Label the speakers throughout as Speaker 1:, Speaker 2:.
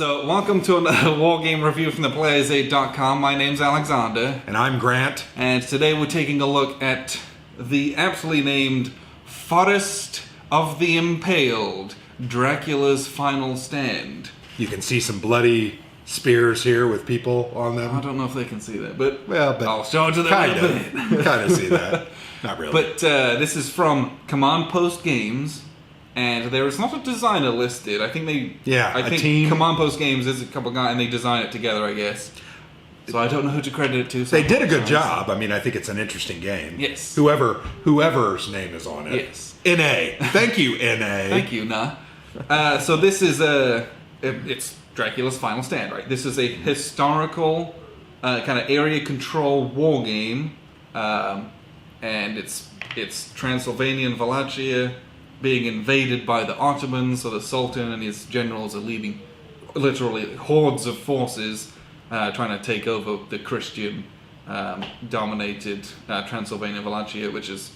Speaker 1: So, welcome to another War Game review from theplayersaid.com. My name's Alexander.
Speaker 2: And I'm Grant.
Speaker 1: And today we're taking a look at the aptly named Forest of the Impaled, Dracula's Final Stand.
Speaker 2: You can see some bloody spears here with people on them.
Speaker 1: I don't know if they can see that, but,
Speaker 2: but
Speaker 1: I'll show it to them
Speaker 2: kind
Speaker 1: in a bit.
Speaker 2: of see that. Not really.
Speaker 1: But this is from Command Post Games. And there is not a designer listed. I think
Speaker 2: team.
Speaker 1: Command Post Games is a couple guys, and they design it together, I guess. So I don't know who to credit it to. So
Speaker 2: they did a good job. I mean, I think it's an interesting game.
Speaker 1: Yes.
Speaker 2: Whoever's name is on it.
Speaker 1: Yes.
Speaker 2: NA. Thank you, NA.
Speaker 1: Thank you, Nah. So this is it's Dracula's Final Stand, right? This is a historical kind of area control war game, and it's Transylvanian Wallachia being invaded by the Ottomans, so the Sultan and his generals are leading literally hordes of forces trying to take over the Christian dominated Transylvania Wallachia, which is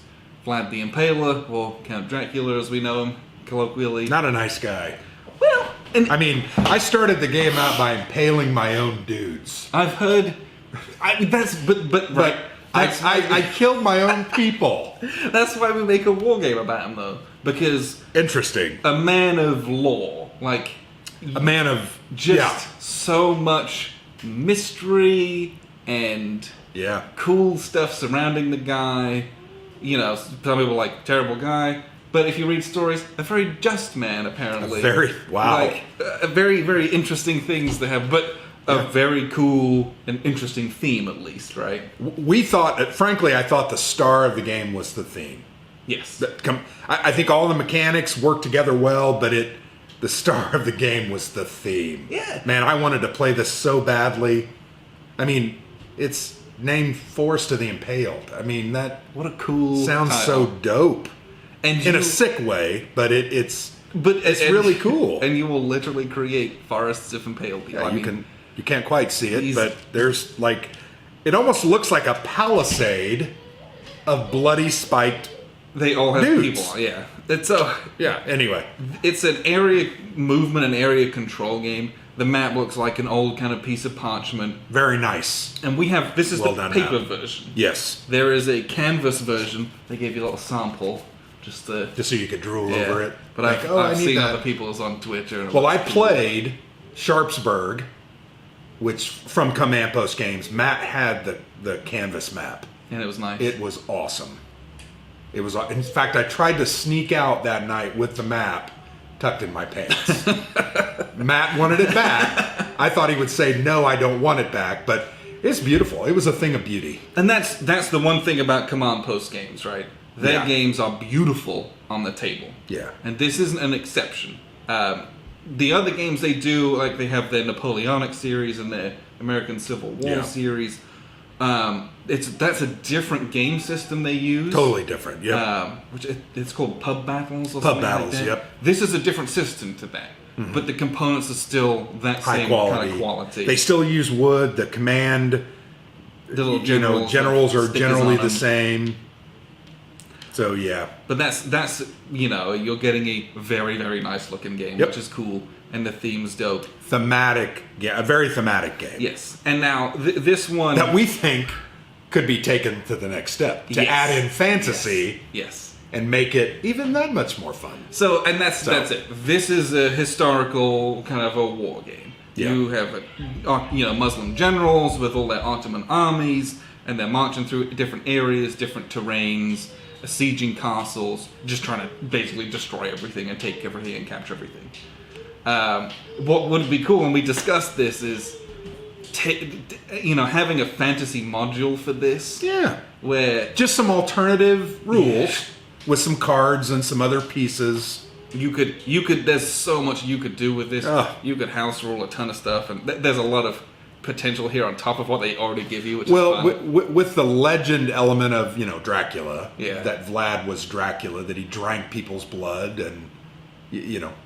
Speaker 1: Vlad the Impaler, or Count Dracula as we know him colloquially.
Speaker 2: Not a nice guy.
Speaker 1: Well,
Speaker 2: I started the game out by impaling my own dudes.
Speaker 1: I've heard. Right.
Speaker 2: I killed my own people.
Speaker 1: That's why we make a war game about him, though. Because...
Speaker 2: Interesting.
Speaker 1: A man of law. Like...
Speaker 2: A man of...
Speaker 1: Just so much mystery and...
Speaker 2: Yeah.
Speaker 1: Cool stuff surrounding the guy. You know, some people are like, terrible guy. But if you read stories, a very just man, apparently.
Speaker 2: Wow.
Speaker 1: Like, very, very interesting things to have. But... A very cool and interesting theme, at least, right?
Speaker 2: We thought, frankly, I thought the star of the game was the theme.
Speaker 1: Yes.
Speaker 2: I think all the mechanics worked together well, but the star of the game was the theme.
Speaker 1: Yeah.
Speaker 2: Man, I wanted to play this so badly. I mean, it's named Forest of the Impaled. I mean, that...
Speaker 1: What a cool
Speaker 2: sounds
Speaker 1: title.
Speaker 2: so dope.
Speaker 1: And
Speaker 2: in a sick way, but it's really cool.
Speaker 1: And you will literally create forests of impaled people.
Speaker 2: Yeah, you can't quite see it, but there's like... It almost looks like a palisade of bloody spiked
Speaker 1: They all have
Speaker 2: dudes.
Speaker 1: people, yeah.
Speaker 2: Anyway.
Speaker 1: It's an area movement and area control game. The map looks like an old kind of piece of parchment.
Speaker 2: Very nice.
Speaker 1: And this is the paper version.
Speaker 2: Yes.
Speaker 1: There is a canvas version. They gave you a little sample. Just so
Speaker 2: you could drool over it.
Speaker 1: But I've seen other people's on Twitter.
Speaker 2: Well, I played Sharpsburg, which from Command Post Games, Matt had the canvas map.
Speaker 1: And it was nice.
Speaker 2: It was awesome. It was. In fact, I tried to sneak out that night with the map tucked in my pants. Matt wanted it back. I thought he would say, no, I don't want it back, but it's beautiful. It was a thing of beauty.
Speaker 1: And that's the one thing about Command Post Games, right? Their games are beautiful on the table. Yeah. And this isn't an exception. The other games they do, like they have their Napoleonic series and their American Civil War series. That's a different game system they use.
Speaker 2: Totally different. Yep.
Speaker 1: It's called Pub Battles. Or
Speaker 2: Pub Battles.
Speaker 1: Like that.
Speaker 2: Yep.
Speaker 1: This is a different system to that, but the components are still that same kind of quality.
Speaker 2: They still use wood. The command,
Speaker 1: the little generals
Speaker 2: are generally the same. So yeah,
Speaker 1: but that's you're getting a very, very nice looking game, which is cool, and the theme's dope.
Speaker 2: A very thematic game.
Speaker 1: Yes, and now this one
Speaker 2: that we think could be taken to the next step to add in fantasy.
Speaker 1: Yes,
Speaker 2: and make it even that much more fun.
Speaker 1: So that's it. This is a historical kind of a war game. Yeah. You have Muslim generals with all their Ottoman armies, and they're marching through different areas, different terrains. Sieging castles, just trying to basically destroy everything and take everything and capture everything. What would be cool when we discussed this is, having a fantasy module for this. Yeah, where
Speaker 2: just some alternative rules with some cards and some other pieces.
Speaker 1: You could. There's so much you could do with this. You could house rule a ton of stuff, and there's a lot of potential here on top of what they already give you, which is fun.
Speaker 2: With the legend element of Dracula,
Speaker 1: yeah.
Speaker 2: That Vlad was Dracula, that he drank people's blood and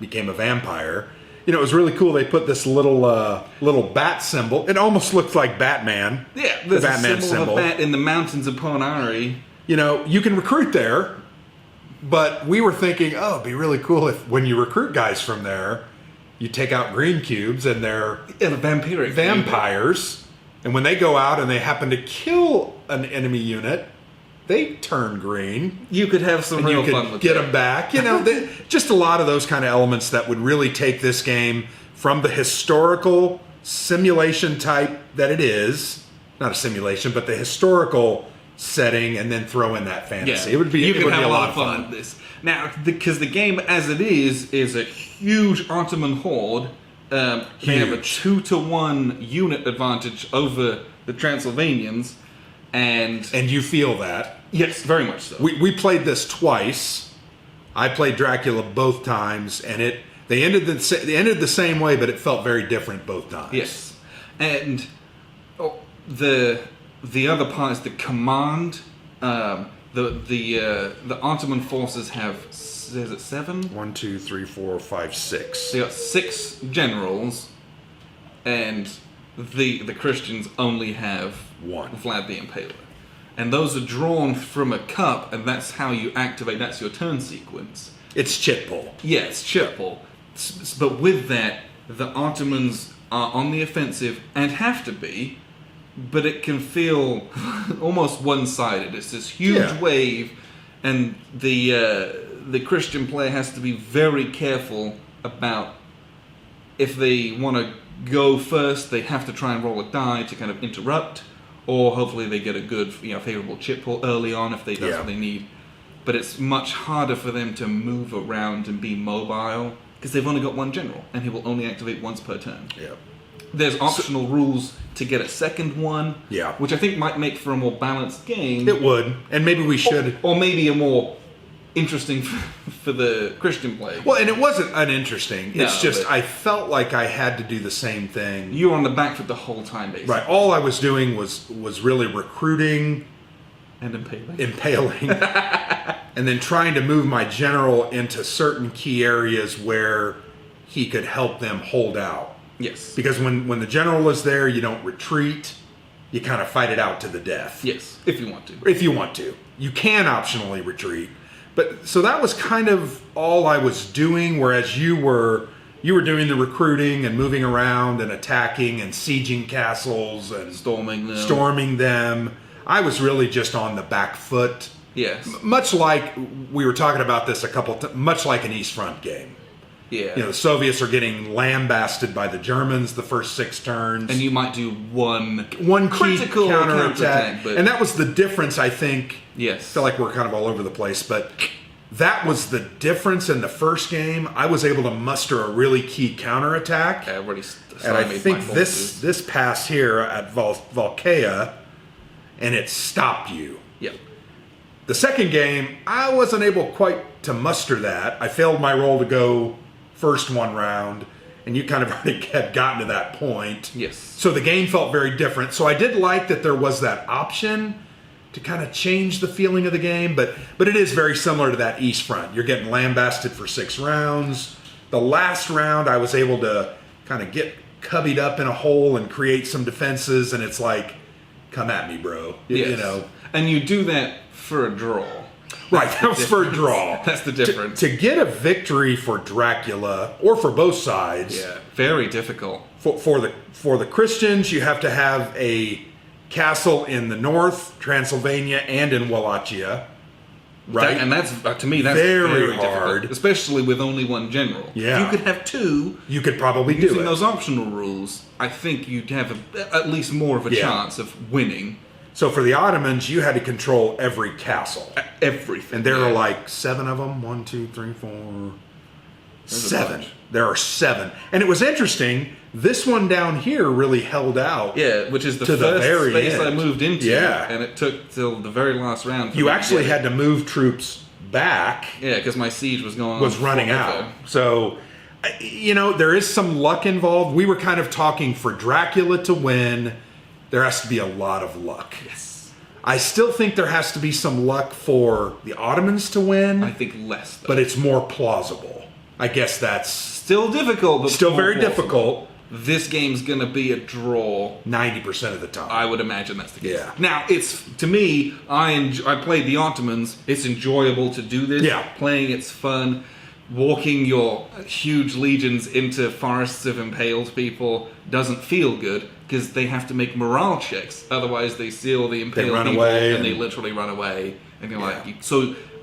Speaker 2: became a vampire. It was really cool. They put this little bat symbol. It almost looked like Batman.
Speaker 1: Yeah, there's a symbol of a bat in the mountains of Ponari.
Speaker 2: You can recruit there, but we were thinking, it'd be really cool if when you recruit guys from there, you take out green cubes and they're
Speaker 1: vampiric
Speaker 2: vampires. And when they go out and they happen to kill an enemy unit, they turn green.
Speaker 1: You could have some real fun with
Speaker 2: You could get them back. Just a lot of those kind of elements that would really take this game from the historical simulation type that it is. Not a simulation, but the historical setting, and then throw in that fantasy.
Speaker 1: Yeah.
Speaker 2: It would be
Speaker 1: a lot of fun with this. Now, because the game as it is a huge Ottoman horde. They have a 2-to-1 unit advantage over the Transylvanians, and
Speaker 2: you feel that.
Speaker 1: Yes, very much so.
Speaker 2: We played this twice. I played Dracula both times, and they ended the same way, but it felt very different both times.
Speaker 1: Yes, and the other part is the command. The Ottoman forces have, is it 7?
Speaker 2: 1, 2, 3, 4, 5, 6.
Speaker 1: They got 6 generals, and the Christians only have
Speaker 2: 1.
Speaker 1: Vlad the Impaler. And those are drawn from a cup, and that's how you activate, that's your turn sequence.
Speaker 2: It's chit pull.
Speaker 1: Yeah, it's chit pull. But with that, the Ottomans are on the offensive, and have to be, but it can feel almost one-sided. It's this huge wave, and the Christian player has to be very careful about if they want to go first, they have to try and roll a die to kind of interrupt, or hopefully they get a good, favorable chip pull early on if that's what they need. But it's much harder for them to move around and be mobile because they've only got 1 general, and he will only activate once per turn.
Speaker 2: Yeah.
Speaker 1: There's optional rules to get a second one, which I think might make for a more balanced game.
Speaker 2: It would, and maybe we should,
Speaker 1: or maybe a more interesting for the Christian player.
Speaker 2: Well, and it wasn't uninteresting. It's just I felt like I had to do the same thing.
Speaker 1: You were on the back foot the whole time, basically.
Speaker 2: Right. All I was doing was really recruiting
Speaker 1: and impaling,
Speaker 2: and then trying to move my general into certain key areas where he could help them hold out.
Speaker 1: Yes.
Speaker 2: Because when the general is there, you don't retreat. You kind of fight it out to the death.
Speaker 1: Yes, if you want to.
Speaker 2: If you want to. You can optionally retreat. But so that was kind of all I was doing, whereas you were doing the recruiting and moving around and attacking and sieging castles and storming them. I was really just on the back foot.
Speaker 1: Yes.
Speaker 2: Much like we were talking about this much like an East Front game.
Speaker 1: Yeah.
Speaker 2: The Soviets are getting lambasted by the Germans the first 6 turns.
Speaker 1: And you might do one
Speaker 2: critical counterattack.
Speaker 1: But...
Speaker 2: And that was the difference, I think.
Speaker 1: Yes.
Speaker 2: I feel like we're kind of all over the place, but that was the difference in the first game. I was able to muster a really key counterattack.
Speaker 1: Okay, I've already
Speaker 2: and I think this pass here at Valkea, and it stopped you.
Speaker 1: Yeah.
Speaker 2: The second game, I wasn't able quite to muster that. I failed my roll to go first one round, and you kind of already had gotten to that point.
Speaker 1: Yes.
Speaker 2: So the game felt very different. So I did like that there was that option to kind of change the feeling of the game, but it is very similar to that East Front. You're getting lambasted for 6 rounds. The last round, I was able to kind of get cubbied up in a hole and create some defenses, and it's like, come at me, bro.
Speaker 1: Yes. And you do that for a draw.
Speaker 2: Right, that was for a draw.
Speaker 1: That's the difference.
Speaker 2: To get a victory for Dracula, or for both sides,
Speaker 1: very difficult.
Speaker 2: For the Christians, you have to have a castle in the north, Transylvania, and in Wallachia. Right,
Speaker 1: and that's to me that's very
Speaker 2: hard,
Speaker 1: difficult, especially with only 1 general.
Speaker 2: Yeah,
Speaker 1: if you could have 2.
Speaker 2: You could probably do it.
Speaker 1: Using those optional rules, I think you'd have at least more of a chance of winning.
Speaker 2: So for the Ottomans, you had to control every castle.
Speaker 1: Everything.
Speaker 2: And there are like 7 of them. 1, 2, 3, 4, 7. There are 7. And it was interesting. This one down here really held out.
Speaker 1: Yeah, which is the first space I moved into. Yeah. And it took till the very last round.
Speaker 2: You actually had to move troops back.
Speaker 1: Yeah, because my siege was
Speaker 2: running out. So, there is some luck involved. We were kind of talking for Dracula to win. There has to be a lot of luck.
Speaker 1: Yes.
Speaker 2: I still think there has to be some luck for the Ottomans to win.
Speaker 1: I think less, though.
Speaker 2: But it's more plausible. I guess that's...
Speaker 1: Still difficult, but
Speaker 2: still very difficult.
Speaker 1: This game's going to be a draw
Speaker 2: 90% of the time.
Speaker 1: I would imagine that's the case.
Speaker 2: Yeah.
Speaker 1: Now, to me, I played the Ottomans. It's enjoyable to do this.
Speaker 2: Yeah.
Speaker 1: Playing, it's fun. walking your huge legions into forests of impaled people doesn't feel good because they have to make morale checks. Otherwise, they see all the impaled
Speaker 2: run
Speaker 1: people
Speaker 2: away
Speaker 1: and they literally run away. And you're like,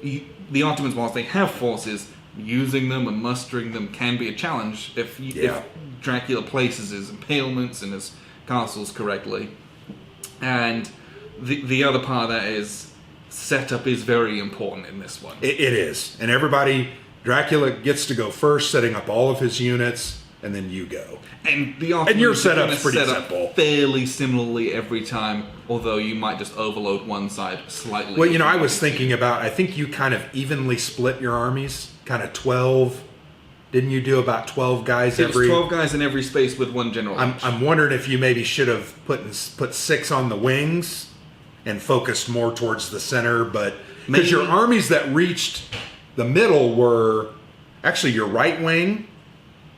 Speaker 1: the Ottomans, whilst they have forces, using them and mustering them can be a challenge if Dracula places his impalements and his castles correctly. And the other part of that is setup is very important in this one.
Speaker 2: It is. And Dracula gets to go first, setting up all of his units, and then you go.
Speaker 1: And the Ottomans
Speaker 2: your setup's pretty
Speaker 1: set up
Speaker 2: simple.
Speaker 1: fairly similarly every time, although you might just overload one side slightly.
Speaker 2: Well, I was thinking about, I think you kind of evenly split your armies, kind of 12. Didn't you do about 12 guys
Speaker 1: it was 12 guys in every space with one general.
Speaker 2: I'm wondering if you maybe should have put 6 on the wings and focused more towards the center, but because your armies that reached the middle were actually your right wing,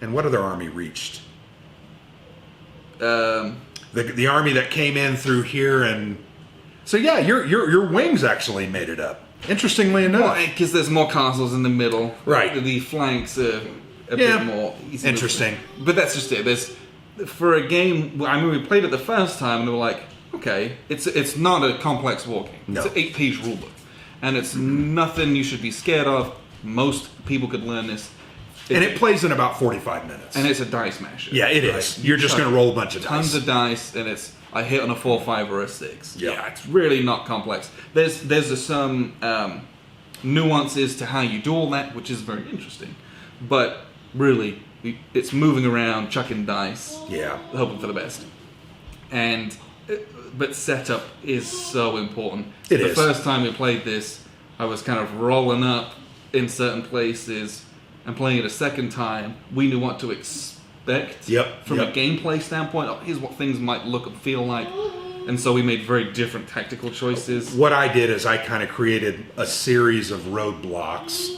Speaker 2: and what other army reached? The army that came in through here, and so your wings actually made it up. Interestingly enough,
Speaker 1: because there's more castles in the middle,
Speaker 2: right?
Speaker 1: The flanks are a bit more
Speaker 2: interesting.
Speaker 1: But that's just it. For a game. I mean, we played it the first time, and we were like, okay, it's not a complex war game.
Speaker 2: No.
Speaker 1: It's an 8-page rulebook, and it's nothing you should be scared of. Most people could learn this.
Speaker 2: And it plays in about 45 minutes.
Speaker 1: And it's a dice masher.
Speaker 2: Yeah, it is. You're just going to roll a bunch of dice.
Speaker 1: Tons of dice, and I hit on a 4, 5, or a 6.
Speaker 2: Yep.
Speaker 1: Yeah, it's really not complex. There's some nuances to how you do all that, which is very interesting. But really, it's moving around, chucking dice, hoping for the best. But setup is so important. The first time we played this, I was kind of rolling up in certain places. And playing it a second time, we knew what to expect from a gameplay standpoint. Oh, here's what things might look and feel like. And so we made very different tactical choices.
Speaker 2: What I did is I kind of created a series of roadblocks.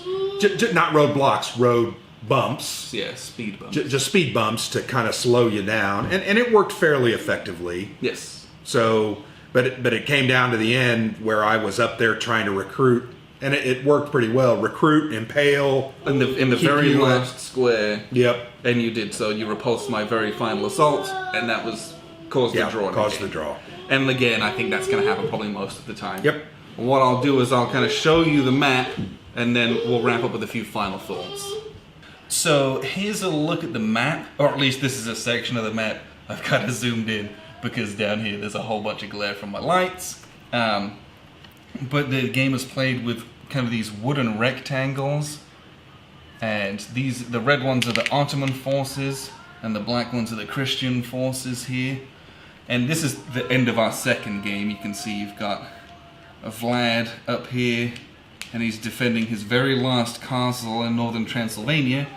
Speaker 2: Not roadblocks, road bumps.
Speaker 1: Yeah, speed bumps.
Speaker 2: Just speed bumps to kind of slow you down. And it worked fairly effectively.
Speaker 1: Yes.
Speaker 2: So, but it came down to the end where I was up there trying to recruit. And it worked pretty well. Recruit, impale.
Speaker 1: In the very last square.
Speaker 2: Yep.
Speaker 1: And you did so. You repulsed my very final assault, and that caused the draw.
Speaker 2: Caused the draw.
Speaker 1: And again, I think that's going to happen probably most of the time.
Speaker 2: Yep.
Speaker 1: What I'll do is I'll kind of show you the map, and then we'll wrap up with a few final thoughts. So here's a look at the map, or at least this is a section of the map I've kind of zoomed in, because down here there's a whole bunch of glare from my lights. But the game is played with kind of these wooden rectangles, and the red ones are the Ottoman forces, and the black ones are the Christian forces here. And this is the end of our second game. You can see you've got a Vlad up here, and he's defending his very last castle in northern Transylvania.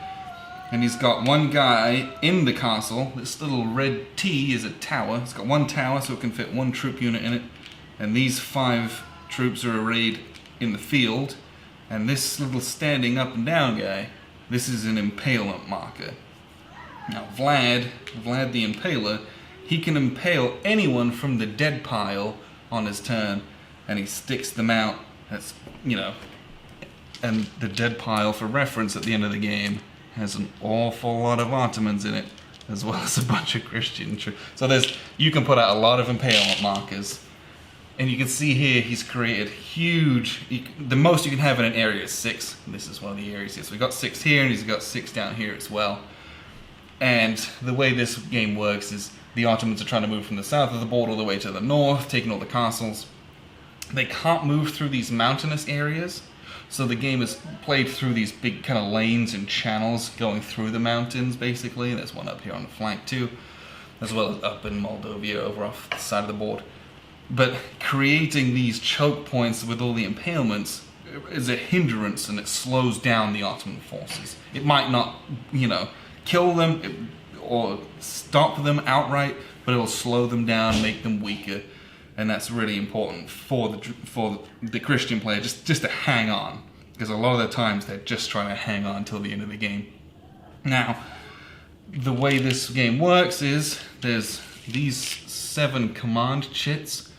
Speaker 1: And he's got one guy in the castle. This little red T is a tower. It's got one tower, so it can fit one troop unit in it. And these 5 troops are arrayed in the field, and this little standing up and down guy, this is an impalement marker. Now Vlad the Impaler, he can impale anyone from the dead pile on his turn, and he sticks them out. That's, and the dead pile, for reference, at the end of the game has an awful lot of Ottomans in it, as well as a bunch of Christian troops. So you can put out a lot of impalement markers. And you can see here he's created the most you can have in an area is 6. This is one of the areas here. So we've got 6 here, and he's got 6 down here as well. And the way this game works is the Ottomans are trying to move from the south of the border all the way to the north, taking all the castles. They can't move through these mountainous areas, so the game is played through these big kind of lanes and channels going through the mountains, basically. There's one up here on the flank too, as well as up in Moldavia over off the side of the board. But creating these choke points with all the impalements is a hindrance, and it slows down the Ottoman forces. It might not, kill them or stop them outright, but it'll slow them down, make them weaker, and that's really important for the Christian player just to hang on, because a lot of the times they're just trying to hang on till the end of the game. Now, the way this game works is there's these 7 command chits,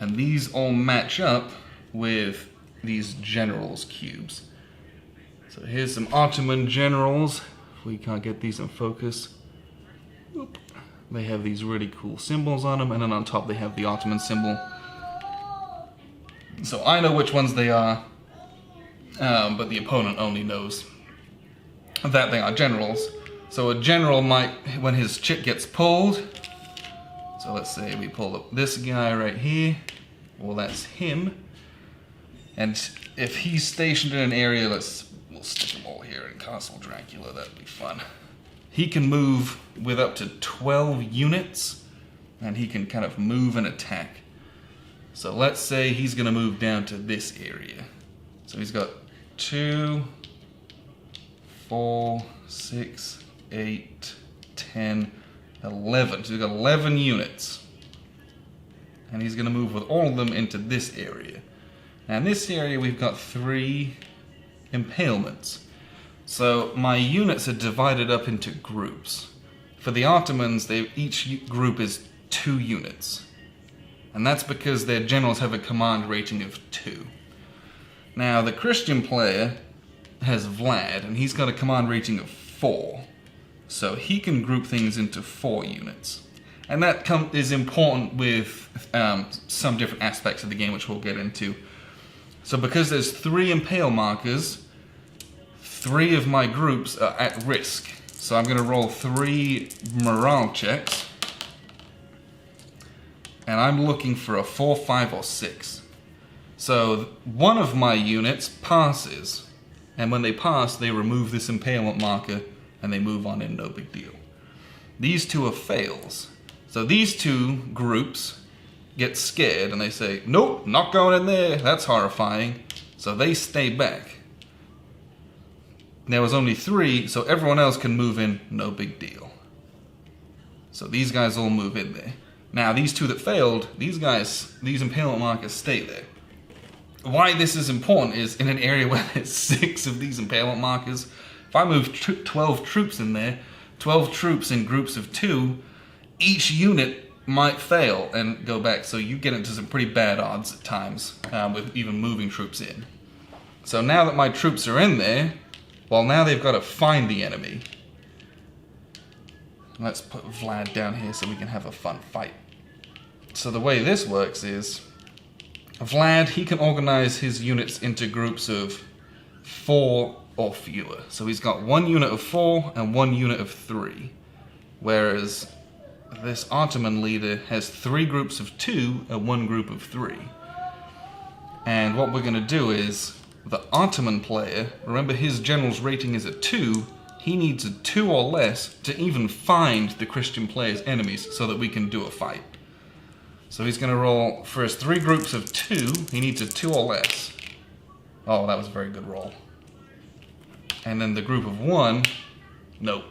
Speaker 1: and these all match up with these generals cubes. So here's some Ottoman generals. If we can't get these in focus. Oop. They have these really cool symbols on them, and then on top they have the Ottoman symbol. So I know which ones they are, but the opponent only knows that they are generals. So a general might, when his chip gets pulled, so let's say we pull up this guy right here, well that's him, and if he's stationed in an area, we'll stick them all here in Castle Dracula, that'd be fun. He can move with up to 12 units, and he can kind of move and attack. So let's say he's going to move down to this area. So he's got 2, 4, 6, 8, 10, 11. So he's got 11 units. And he's going to move with all of them into this area. Now in this area we've got 3 impalements. So my units are divided up into groups. For the Ottomans, each group is 2 units. And that's because their generals have a command rating of 2. Now the Christian player has Vlad, and he's got a command rating of 4. So he can group things into 4 units. And that is important with some different aspects of the game, which we'll get into. So because there's 3 impale markers, 3 of my groups are at risk. So I'm going to roll 3 morale checks. And I'm looking for a 4, 5, or 6. So one of my units passes. And when they pass, they remove this impalement marker and they move on in, no big deal. These 2 are fails. So these 2 groups get scared and they say, nope, not going in there, that's horrifying. So they stay back. There was only 3, so everyone else can move in, no big deal. So these guys all move in there. Now these 2 that failed, these impalement markers stay there. Why this is important is in an area where there's 6 of these impalement markers, if I move 12 troops in there, 12 troops in groups of 2, each unit might fail and go back, so you get into some pretty bad odds at times with even moving troops in. So now that my troops are in there, well, now they've got to find the enemy. Let's put Vlad down here so we can have a fun fight. So the way this works is, Vlad, he can organize his units into groups of 4 or fewer. So he's got 1 unit of 4 and 1 unit of 3. Whereas this Ottoman leader has 3 groups of 2 and 1 group of 3. And what we're going to do is, the Ottoman player, remember his general's rating is a 2, he needs a 2 or less to even find the Christian player's enemies so that we can do a fight. So he's going to roll, for his 3 groups of 2, he needs a 2 or less. Oh, that was a very good roll. And then the group of 1, nope,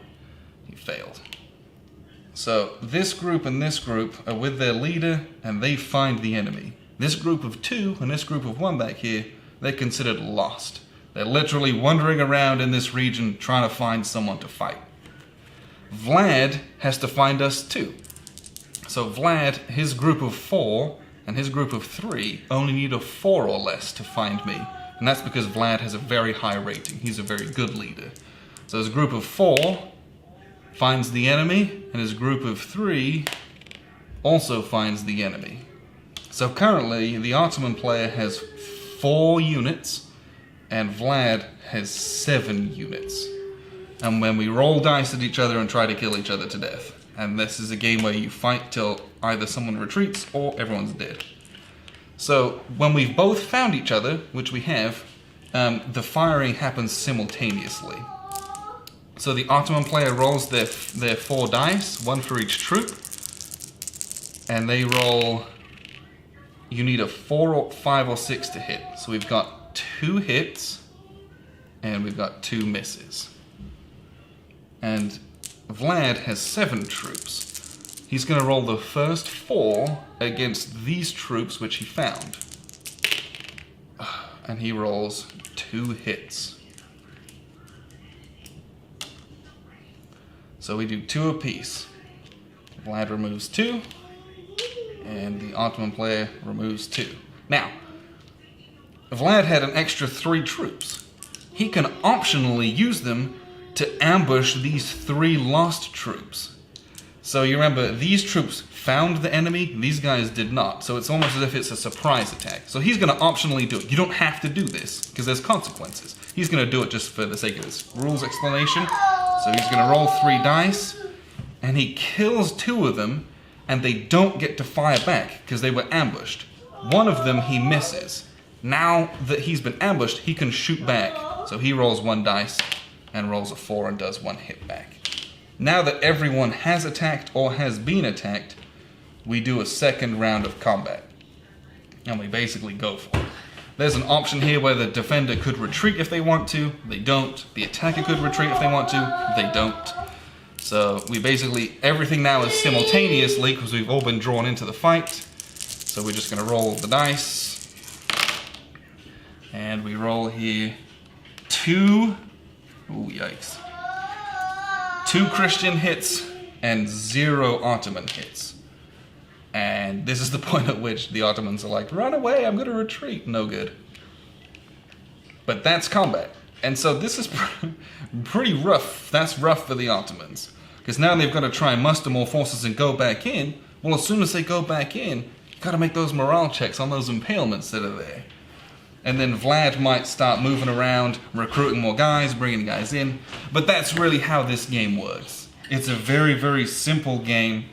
Speaker 1: he failed. So this group and this group are with their leader and they find the enemy. This group of 2 and this group of 1 back here, they're considered lost. They're literally wandering around in this region trying to find someone to fight. Vlad has to find us too. So Vlad, his group of 4 and his group of 3 only need a 4 or less to find me. And that's because Vlad has a very high rating. He's a very good leader. So his group of 4 finds the enemy, and his group of 3 also finds the enemy. So currently, the Ottoman player has 4 units, and Vlad has 7 units. And when we roll dice at each other and try to kill each other to death. And this is a game where you fight till either someone retreats or everyone's dead. So when we've both found each other, which we have, the firing happens simultaneously. So the Ottoman player rolls their 4 dice, 1 for each troop, and they roll. You need a 4 or 5 or 6 to hit. So we've got 2 hits, and we've got 2 misses. And Vlad has 7 troops. He's going to roll the first 4 against these troops which he found. And he rolls 2 hits. So we do 2 apiece. Vlad removes 2, and the Ottoman player removes 2. Now, Vlad had an extra 3 troops. he can optionally use them to ambush these 3 lost troops. So you remember, these troops found the enemy, these guys did not. So it's almost as if it's a surprise attack. So he's going to optionally do it. You don't have to do this, because there's consequences. He's going to do it just for the sake of this rules explanation. So he's going to roll 3 dice, and he kills 2 of them, and they don't get to fire back, because they were ambushed. 1 of them he misses. Now that he's been ambushed, he can shoot back. So he rolls 1 dice, and rolls a 4 and does 1 hit back. Now that everyone has attacked or has been attacked, we do a second round of combat. And we basically go for it. There's an option here where the defender could retreat if they want to. They don't. The attacker could retreat if they want to. They don't. So we basically, everything now is simultaneously because we've all been drawn into the fight. So we're just going to roll the dice. And we roll here 2. Ooh, yikes. 2 Christian hits and 0 Ottoman hits. And this is the point at which the Ottomans are like, run away, I'm going to retreat. No good. But that's combat. And so this is pretty rough. That's rough for the Ottomans. Because now they've got to try and muster more forces and go back in. Well, as soon as they go back in, you've got to make those morale checks on those impalements that are there. And then Vlad might start moving around, recruiting more guys, bringing guys in. But that's really how this game works. It's a very, very simple game.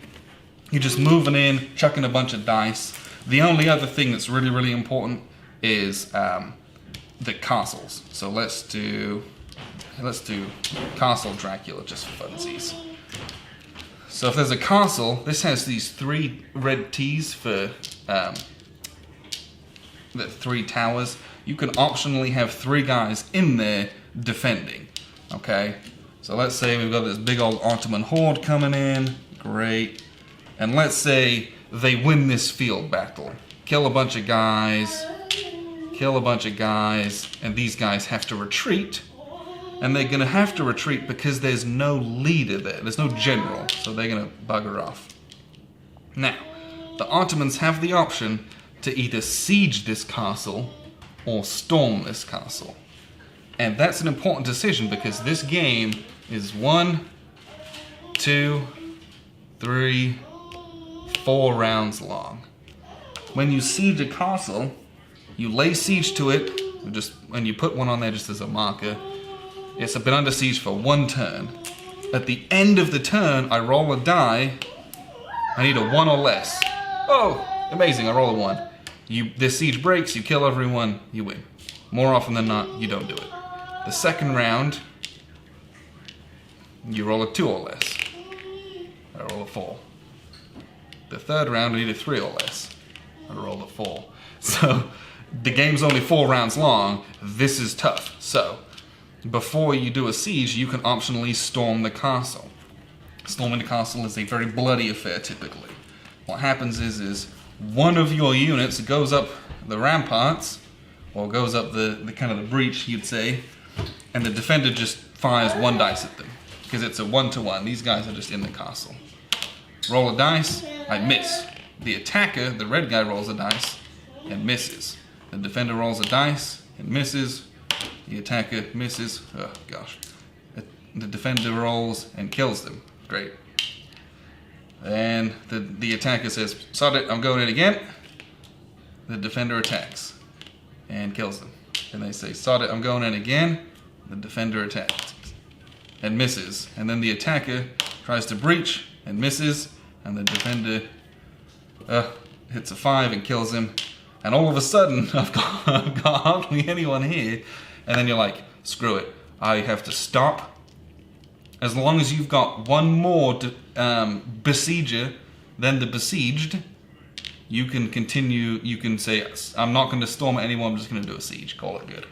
Speaker 1: You're just moving in, chucking a bunch of dice. The only other thing that's really, really important is the castles. So let's do Castle Dracula just for funsies. So if there's a castle, this has these 3 red T's for the 3 towers. You can optionally have 3 guys in there defending. Okay, so let's say we've got this big old Ottoman horde coming in. Great. And let's say they win this field battle. Kill a bunch of guys. And these guys have to retreat. And they're going to have to retreat because there's no leader there. There's no general. So they're going to bugger off. Now, the Ottomans have the option to either siege this castle or storm this castle. And that's an important decision because this game is 1, 2, 3, 4 rounds long. When you siege a castle, you lay siege to it, and you put one on there just as a marker. It's been under siege for 1 turn. At the end of the turn, I roll a die. I need a 1 or less. Oh, amazing, I roll a 1. This siege breaks, you kill everyone, you win. More often than not, you don't do it. The second round, you roll a 2 or less. I roll a 4. The third round, I need a 3 or less. I roll a 4. So, the game's only 4 rounds long. This is tough. So, before you do a siege, you can optionally storm the castle. Storming the castle is a very bloody affair, typically. What happens is one of your units goes up the ramparts, or goes up the kind of the breach, you'd say, and the defender just fires 1 dice at them. Because it's a 1-to-1. These guys are just in the castle. Roll a dice, I miss. The attacker, the red guy, rolls a dice and misses. The defender rolls a dice and misses. The attacker misses. Oh gosh. The defender rolls and kills them. Great. And the attacker says, sod it, I'm going in again. The defender attacks and kills them. And they say, sod it, I'm going in again. The defender attacks and misses. And then the attacker tries to breach and misses. And the defender hits a 5 and kills him. And all of a sudden, I've got hardly anyone here. And then you're like, screw it. I have to stop. As long as you've got 1 more besieger than the besieged, you can continue. You can say, I'm not going to storm at anyone. I'm just going to do a siege. Call it good.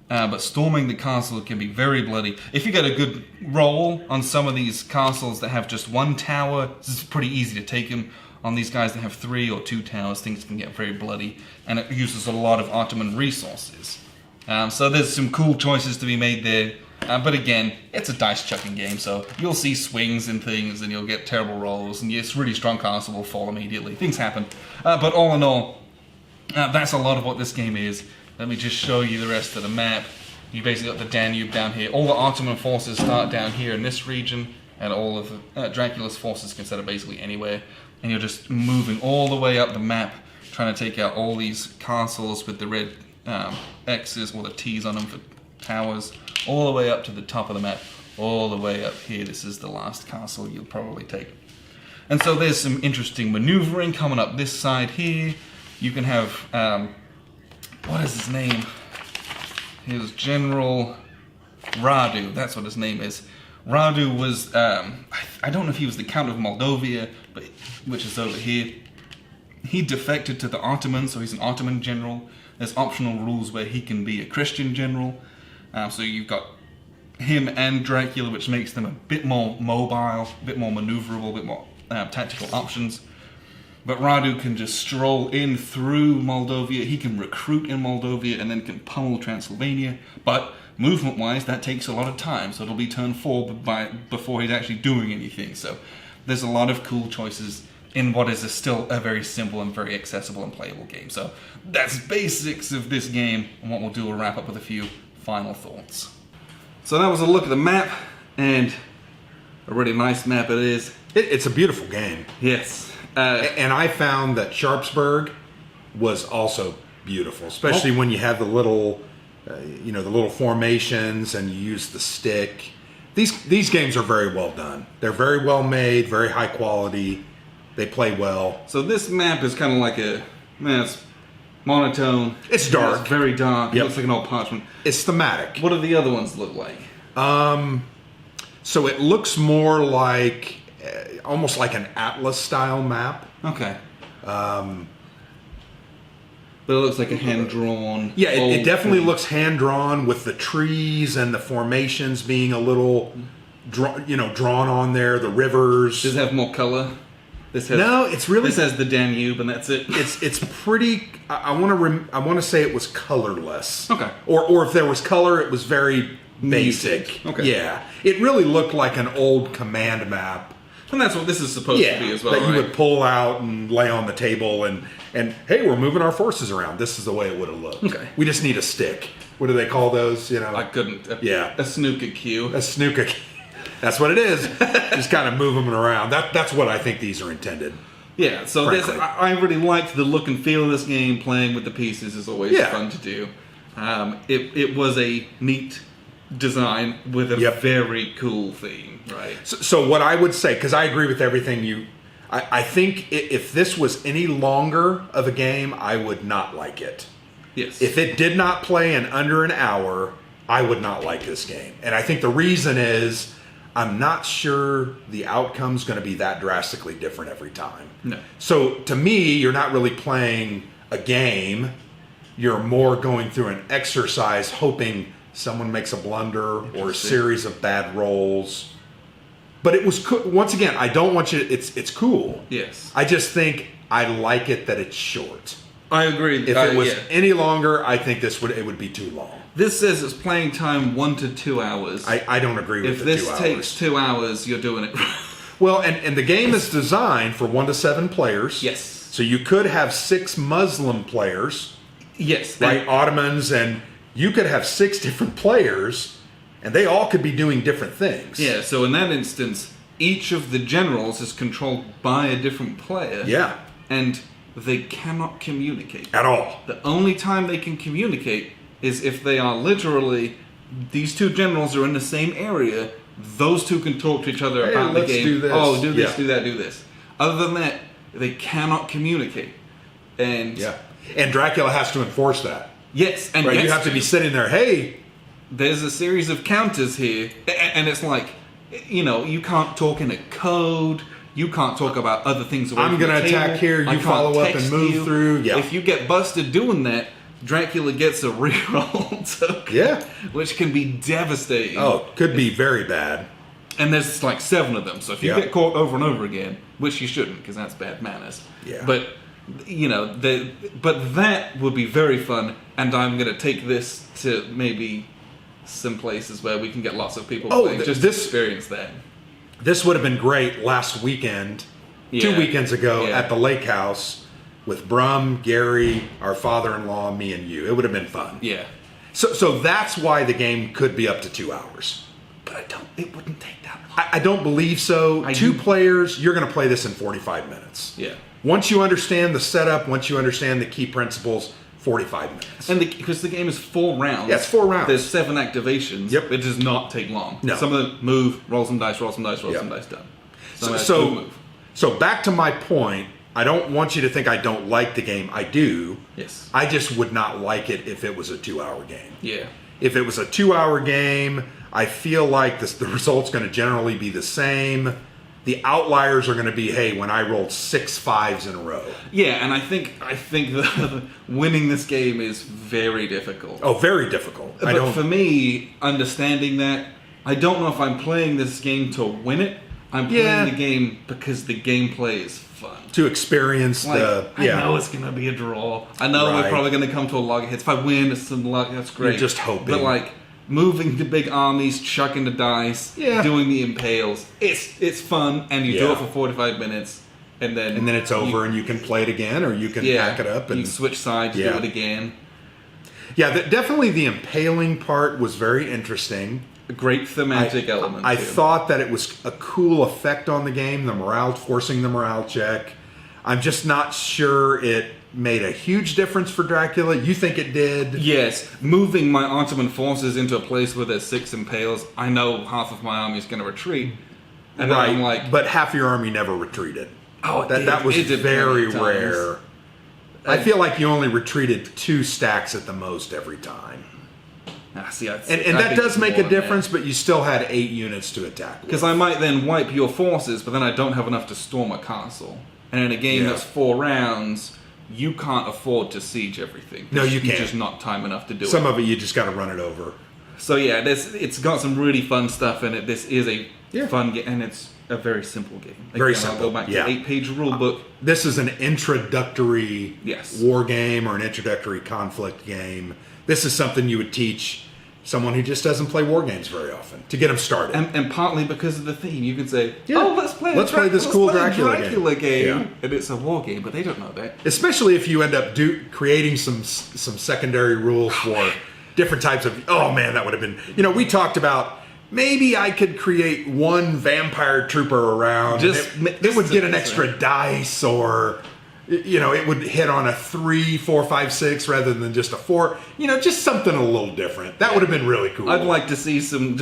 Speaker 1: But storming the castle can be very bloody. If you get a good roll on some of these castles that have just 1 tower, this is pretty easy to take them. On these guys that have 3 or 2 towers, things can get very bloody, and it uses a lot of Ottoman resources. So there's some cool choices to be made there. But again, it's a dice chucking game, so you'll see swings and things, and you'll get terrible rolls, and yes, really strong castle will fall immediately. Things happen. But all in all, that's a lot of what this game is. Let me just show you the rest of the map. You basically got the Danube down here. All the Ottoman forces start down here in this region, and all of Dracula's forces can set up basically anywhere. And you're just moving all the way up the map, trying to take out all these castles with the red X's or the T's on them for towers, all the way up to the top of the map, all the way up here. This is the last castle you'll probably take. And so there's some interesting maneuvering coming up this side here. You can have, what is his name? His General Radu, that's what his name is. Radu was, I don't know if he was the Count of Moldavia, but which is over here. He defected to the Ottomans, so he's an Ottoman general. There's optional rules where he can be a Christian general. So you've got him and Dracula, which makes them a bit more mobile, a bit more maneuverable, a bit more tactical options. But Radu can just stroll in through Moldavia. He can recruit in Moldavia and then can pummel Transylvania. But movement-wise, that takes a lot of time, so it'll be turn 4 before he's actually doing anything. So there's a lot of cool choices in what is still a very simple and very accessible and playable game. So that's basics of this game, and what we'll do, we'll wrap up with a few final thoughts. So that was a look at the map, and a really nice map it is.
Speaker 2: It's a beautiful game.
Speaker 1: Yes.
Speaker 2: And I found that Sharpsburg was also beautiful, especially when you have the little, the little formations and you use the stick. These games are very well done. They're very well made, very high quality. They play well.
Speaker 1: So this map is kind of like it's monotone.
Speaker 2: It's dark.
Speaker 1: It's very dark.
Speaker 2: Yep.
Speaker 1: It looks like an old parchment.
Speaker 2: It's thematic.
Speaker 1: What do the other ones look like?
Speaker 2: So it looks more like almost like an Atlas style map.
Speaker 1: Okay. But it looks like a hand-drawn.
Speaker 2: Yeah, it definitely
Speaker 1: thing.
Speaker 2: looks hand-drawn with the trees and the formations being a little, drawn on there. The rivers.
Speaker 1: Does it have more color? This has the Danube, and that's it.
Speaker 2: It's pretty. I want to say it was colorless.
Speaker 1: Okay.
Speaker 2: Or if there was color, it was very basic.
Speaker 1: Muted. Okay.
Speaker 2: Yeah, it really looked like an old command map.
Speaker 1: And that's what this is supposed to be as well,
Speaker 2: that you
Speaker 1: right?
Speaker 2: would pull out and lay on the table and hey, we're moving our forces around. This is the way it would have looked.
Speaker 1: Okay.
Speaker 2: We just need a stick. What do they call those?
Speaker 1: I couldn't. A snooker cue.
Speaker 2: A snooker. That's what it is. Just kind of move them around. That's what I think these are intended.
Speaker 1: Yeah, so I really liked the look and feel of this game. Playing with the pieces is always fun to do. It was a neat design with a very cool theme, right?
Speaker 2: So what I would say, because I agree with everything I think if this was any longer of a game, I would not like it.
Speaker 1: Yes.
Speaker 2: If it did not play in under an hour, I would not like this game. And I think the reason is I'm not sure the outcome's going to be that drastically different every time.
Speaker 1: No.
Speaker 2: So to me, you're not really playing a game. You're more going through an exercise hoping someone makes a blunder or a series of bad rolls. But it was once again, I don't want you to, it's cool.
Speaker 1: Yes.
Speaker 2: I just think I like it that it's short.
Speaker 1: I agree.
Speaker 2: If it was any longer, I think it would be too long.
Speaker 1: This says it's playing time 1 to 2 hours.
Speaker 2: I don't agree with
Speaker 1: if
Speaker 2: the 2 hours.
Speaker 1: If this takes 2 hours, you're doing it.
Speaker 2: Well, and the game is designed for 1 to 7 players.
Speaker 1: Yes.
Speaker 2: So you could have 6 Muslim players.
Speaker 1: Yes.
Speaker 2: Right, Ottomans, and you could have 6 different players, and they all could be doing different things.
Speaker 1: Yeah, so in that instance, each of the generals is controlled by a different player.
Speaker 2: Yeah.
Speaker 1: And they cannot communicate.
Speaker 2: At all.
Speaker 1: The only time they can communicate is if they are literally, these 2 generals are in the same area, those 2 can talk to each other about the game.
Speaker 2: Do this.
Speaker 1: Oh, do this, do that, do this. Other than that, they cannot communicate. And
Speaker 2: Dracula has to enforce that.
Speaker 1: Yes, and
Speaker 2: you have to be sitting there, hey.
Speaker 1: There's a series of counters here, and it's like, you can't talk in a code. You can't talk about other things.
Speaker 2: I'm going to attack here. You follow up and move through. Yeah.
Speaker 1: If you get busted doing that, Dracula gets a reroll token.
Speaker 2: Yeah.
Speaker 1: Which can be devastating.
Speaker 2: Oh, could be very bad.
Speaker 1: And there's like 7 of them. So if you get caught over and over again, which you shouldn't because that's bad manners.
Speaker 2: Yeah.
Speaker 1: But, but that would be very fun. And I'm going to take this to maybe some places where we can get lots of people playing just to experience that.
Speaker 2: This would have been great last weekend, 2 weekends ago at the lake house with Brum, Gary, our father-in-law, me, and you. It would have been fun.
Speaker 1: Yeah.
Speaker 2: So that's why the game could be up to 2 hours.
Speaker 1: But it wouldn't take that long.
Speaker 2: I don't believe so. Two players, you're going to play this in 45 minutes.
Speaker 1: Yeah.
Speaker 2: Once you understand the setup, once you understand the key principles, 45 minutes.
Speaker 1: And because the game is 4 rounds.
Speaker 2: Yeah, it's 4 rounds.
Speaker 1: There's 7 activations.
Speaker 2: Yep.
Speaker 1: It does not take long.
Speaker 2: No.
Speaker 1: Some of them move, roll some dice, roll some dice, roll some dice, done.
Speaker 2: So back to my point, I don't want you to think I don't like the game. I do.
Speaker 1: Yes.
Speaker 2: I just would not like it if it was a 2-hour game.
Speaker 1: Yeah.
Speaker 2: If it was a 2-hour game, I feel like the result's going to generally be the same. The outliers are going to be, hey, when I rolled 6 5s in a row.
Speaker 1: Yeah, and I think that winning this game is very difficult.
Speaker 2: Oh, very difficult.
Speaker 1: But for me, understanding that, I don't know if I'm playing this game to win it. I'm playing the game because the gameplay is fun.
Speaker 2: To experience
Speaker 1: I know it's going to be a draw. I know we're probably going to come to a log of hits. If I win, it's some luck. That's great.
Speaker 2: You're just hoping.
Speaker 1: But moving the big armies, chucking the dice, doing the impales, it's fun, and you do it for 45 minutes, and then
Speaker 2: it's over, and you can play it again, or you can pack it up and
Speaker 1: you switch sides, do it again.
Speaker 2: Yeah, definitely the impaling part was very interesting.
Speaker 1: A great thematic element.
Speaker 2: I thought that it was a cool effect on the game, forcing the morale check. I'm just not sure it made a huge difference for Dracula. You think it did?
Speaker 1: Yes. Moving my Ottoman forces into a place where there's 6 impales, I know half of my army is going to retreat. And
Speaker 2: right,
Speaker 1: I'm like...
Speaker 2: But half your army never retreated.
Speaker 1: Oh,
Speaker 2: that was very rare. I feel like you only retreated 2 stacks at the most every time. And that does make a difference, but you still had 8 units to attack.
Speaker 1: Because I might then wipe your forces, but then I don't have enough to storm a castle. And in a game that's 4 rounds, you can't afford to siege everything.
Speaker 2: No, you can't.
Speaker 1: It's just not time enough to do it.
Speaker 2: Some of it you just got to run it over.
Speaker 1: So yeah, it's got some really fun stuff in it. This is a fun game, and it's a very simple game.
Speaker 2: Very simple.
Speaker 1: I'll go back to the 8-page rule book.
Speaker 2: This is an introductory war game or an introductory conflict game. This is something you would teach someone who just doesn't play war games very often to get them started.
Speaker 1: And partly because of the theme, you can say, let's play
Speaker 2: this cool Dracula
Speaker 1: game.
Speaker 2: Yeah.
Speaker 1: And it's a war game, but they don't know that.
Speaker 2: Especially if you end up creating some secondary rules for different types of... Oh, man, that would have been... we talked about... Maybe I could create 1 vampire trooper around. It would get an extra dice, or it would hit on a 3, 4, 5, 6 rather than just a 4. Just something a little different. That would have been really cool.
Speaker 1: I'd like to see some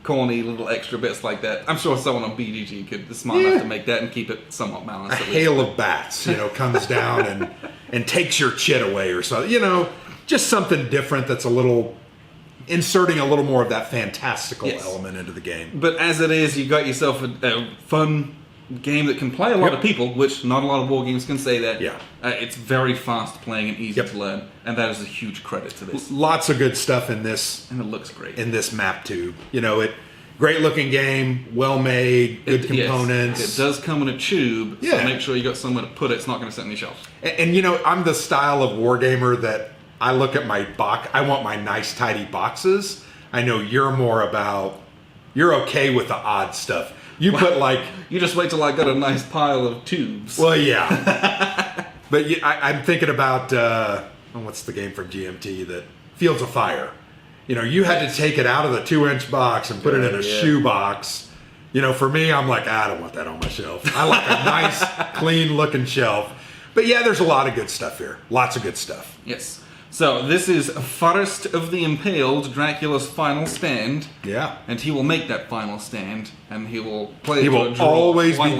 Speaker 1: corny little extra bits like that. I'm sure someone on BGG could be smart enough to make that and keep it somewhat balanced.
Speaker 2: A hail of bats, comes down and takes your chit away or something. Just something different that's a little... inserting a little more of that fantastical element into the game.
Speaker 1: But as it is, you got yourself a fun game that can play a lot of people, which not a lot of war games can say that.
Speaker 2: Yeah.
Speaker 1: It's very fast playing and easy to learn, and that is a huge credit to this.
Speaker 2: Lots of good stuff in this.
Speaker 1: And it looks great.
Speaker 2: In this map tube. Great looking game, well made, good components.
Speaker 1: It does come in a tube, so make sure you got somewhere to put it. It's not going to sit on your shelf.
Speaker 2: And I'm the style of wargamer that I look at my box. I want my nice, tidy boxes. I know you're more about... You're okay with the odd stuff. You put
Speaker 1: You just wait till I got a nice pile of tubes.
Speaker 2: Well, yeah. But I'm thinking about... what's the game from GMT? That Fields of Fire. You had to take it out of the 2-inch box and put it in a shoe box. For me, I'm like, I don't want that on my shelf. I like a nice, clean-looking shelf. But yeah, there's a lot of good stuff here. Lots of good stuff.
Speaker 1: Yes. So, this is Forest of the Impaled, Dracula's final stand.
Speaker 2: Yeah.
Speaker 1: And he will make that final stand, and he will play
Speaker 2: He will always be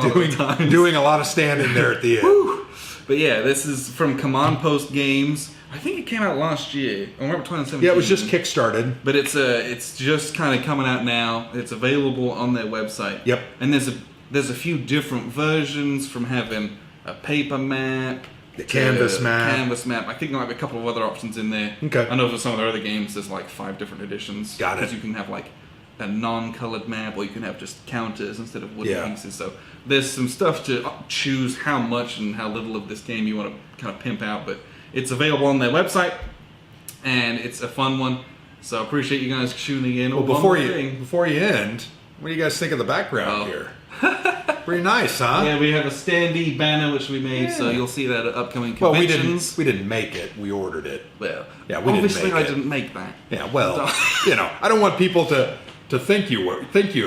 Speaker 2: doing a lot of standing there at the end.
Speaker 1: Woo! But yeah, this is from Command Post Games. I think it came out last year, or 2017.
Speaker 2: Yeah, it was just kickstarted.
Speaker 1: But it's just kind of coming out now. It's available on their website.
Speaker 2: Yep.
Speaker 1: And there's a few different versions, from having a paper map,
Speaker 2: the canvas
Speaker 1: map. I think there might be a couple of other options in there.
Speaker 2: Okay.
Speaker 1: I know for some of their other games, there's 5 different editions.
Speaker 2: Got it.
Speaker 1: Because you can have a non-colored map, or you can have just counters instead of wooden pieces. So there's some stuff to choose how much and how little of this game you want to kind of pimp out. But it's available on their website, and it's a fun one. So I appreciate you guys tuning in.
Speaker 2: Well, before you end, what do you guys think of the background here? Pretty nice, huh?
Speaker 1: Yeah, we have a standee banner which we made, so you'll see that at upcoming
Speaker 2: Well,
Speaker 1: conventions.
Speaker 2: we didn't make it. We ordered it.
Speaker 1: Well,
Speaker 2: Yeah, we
Speaker 1: obviously
Speaker 2: didn't make
Speaker 1: I
Speaker 2: it.
Speaker 1: didn't make that.
Speaker 2: Yeah, well, I don't want people to think you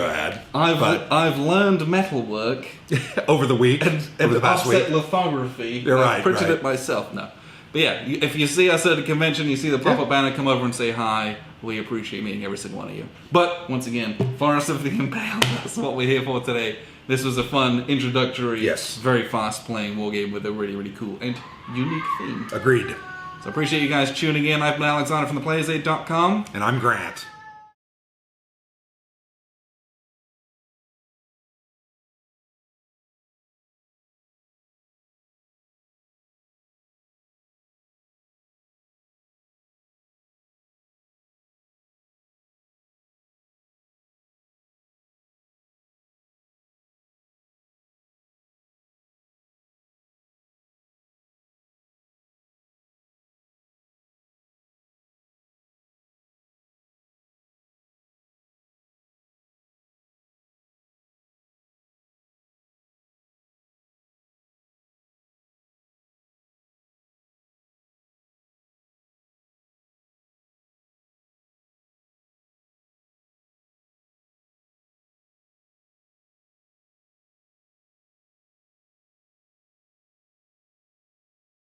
Speaker 2: had.
Speaker 1: I've learned metalwork
Speaker 2: Over the week,
Speaker 1: and
Speaker 2: over the past
Speaker 1: offset
Speaker 2: week.
Speaker 1: lithography.
Speaker 2: You're right,
Speaker 1: I've printed
Speaker 2: right.
Speaker 1: it myself. No, but yeah, if you see us at a convention, you see the pop-up banner, come over and say hi. We appreciate meeting every single one of you. But once again, Forest of the Impaled. That's what we're here for today. This was a fun introductory, very fast-playing war game with a really, really cool and unique theme.
Speaker 2: Agreed.
Speaker 1: So I appreciate you guys tuning in. I've been Alexander from theplayersaid.com.
Speaker 2: And I'm Grant.